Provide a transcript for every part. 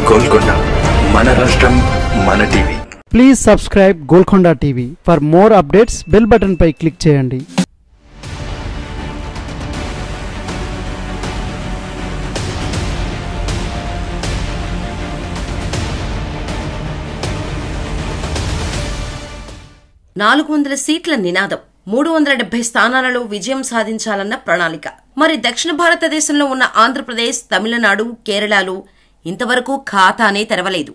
గోల్కొండ మన రాష్ట్రం మన TV. Please subscribe Golconda TV. For more updates bell button పై క్లిక్ చేయండి. సీట్ల నినాదం, 370 స్థానాలలో విజయం సాధించాలన్న ప్రణాళిక. మరి దక్షిణ భారతదేశంలో ఉన్న ఆంధ్రప్రదేశ్, తమిళనాడు, కేరళలో ఇంతవరకు ఖాతానే తెరవలేదు.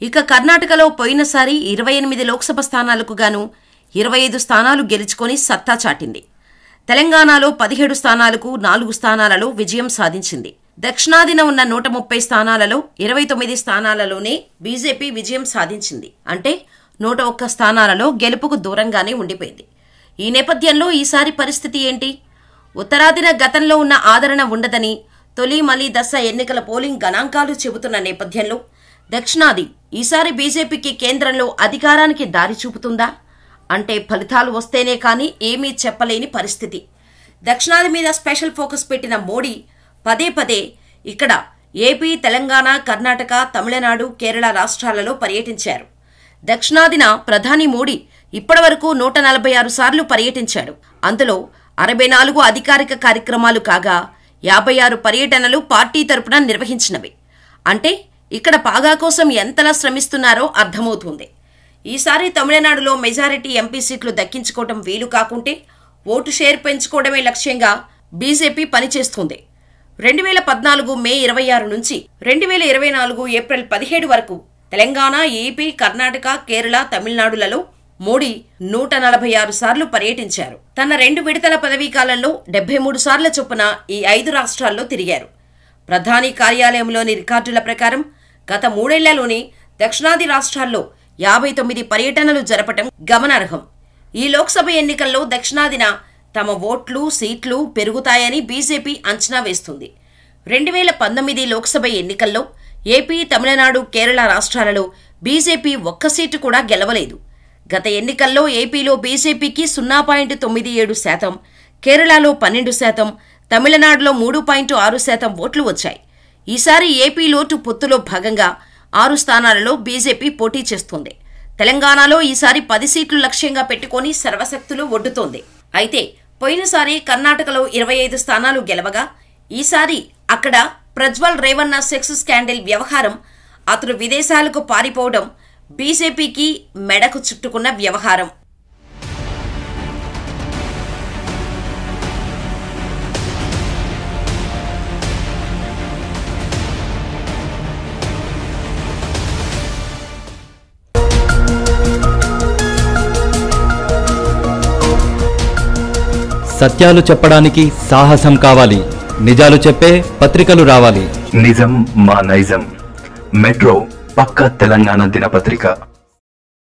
ఇక కర్ణాటకలో పోయినసారి 28 లోక్సభ స్థానాలకు గాను 25 స్థానాలు గెలుచుకొని సత్తా చాటింది. తెలంగాణలో 17 స్థానాలకు 4 స్థానాలలో విజయం సాధించింది. దక్షిణాదిన ఉన్న 130 స్థానాలలో 29 స్థానాలలోనే బీజేపీ విజయం సాధించింది. అంటే 101 స్థానాలలో గెలుపుకు దూరంగానే ఉండిపోయింది. ఈ నేపథ్యంలో ఈసారి పరిస్థితి ఏంటి? ఉత్తరాదిన గతంలో ఉన్న ఆదరణ ఉండదని తొలి మలి దశ ఎన్నికల పోలింగ్ గణాంకాలు చెబుతున్న నేపథ్యంలో దక్షిణాది ఈసారి బీజేపీకి కేంద్రంలో అధికారానికి దారి చూపుతుందా అంటే ఫలితాలు వస్తేనే కానీ ఏమీ చెప్పలేని పరిస్థితి. దక్షిణాది మీద స్పెషల్ ఫోకస్ పెట్టిన మోడీ పదే పదే ఇక్కడ ఏపీ, తెలంగాణ, కర్ణాటక, తమిళనాడు, కేరళ రాష్ట్రాలలో పర్యటించారు. దక్షిణాదిన ప్రధాని మోడీ ఇప్పటివరకు 146 సార్లు పర్యటించాడు. అందులో 64 అధికారిక కార్యక్రమాలు కాగా 56 పర్యటనలు పార్టీ తరపున నిర్వహించినవి. అంటే ఇక్కడ పాగా కోసం ఎంతలా శ్రమిస్తున్నారో అర్థమవుతుంది. ఈసారి తమిళనాడులో మెజారిటీ ఎంపీ సీట్లు దక్కించుకోవడం వీలు కాకుంటే ఓటు షేర్ పెంచుకోవడమే లక్ష్యంగా బీజేపీ పనిచేస్తుంది. 2014 మే 26 నుంచి 2024 ఏప్రిల్ 17 వరకు తెలంగాణ, ఏపీ, కర్ణాటక, కేరళ, తమిళనాడులలో మోడీ 146 సార్లు పర్యటించారు. తన 2 విడతల పదవీకాలంలో 73 సార్ల చొప్పున ఈ 5 రాష్ట్రాల్లో తిరిగారు. ప్రధాని కార్యాలయంలోని రికార్డుల ప్రకారం గత 3 ఏళ్లలోనే దక్షిణాది రాష్ట్రాల్లో 59 పర్యటనలు జరపటం గమనార్హం. ఈ లోక్సభ ఎన్నికల్లో దక్షిణాదిన తమ ఓట్లు, సీట్లు పెరుగుతాయని బీజేపీ అంచనా వేస్తుంది. 2019 లోక్సభ ఎన్నికల్లో ఏపీ, తమిళనాడు, కేరళ రాష్ట్రాలలో బీజేపీ ఒక్క సీటు కూడా గెలవలేదు. గత ఎన్నికల్లో ఏపీలో బీజేపీకి 0.97%, కేరళలో 12%, తమిళనాడులో 3.6% ఓట్లు వచ్చాయి. ఈసారి ఏపీ లోటు పొత్తులో భాగంగా 6 స్థానాలలో బీజేపీ పోటీ చేస్తోంది. తెలంగాణలో ఈసారి 10 సీట్లు లక్ష్యంగా పెట్టుకుని సర్వశక్తులు ఒడ్డుతోంది. అయితే పోయినసారి కర్ణాటకలో 25 స్థానాలు గెలవగా ఈసారి అక్కడ ప్రజ్వల్ రేవన్న సెక్స్ స్కాండల్ వ్యవహారం, అతను విదేశాలకు పారిపోవడం బీజేపీకి మెడకు చుట్టుకున్న వ్యవహారం. సత్యాలు చెప్పడానికి సాహసం కావాలి. నిజాలు చెప్పే పత్రికలు రావాలి. నిజం మా నైజం. మెట్రో పక్క తెలంగాణ దినపత్రిక.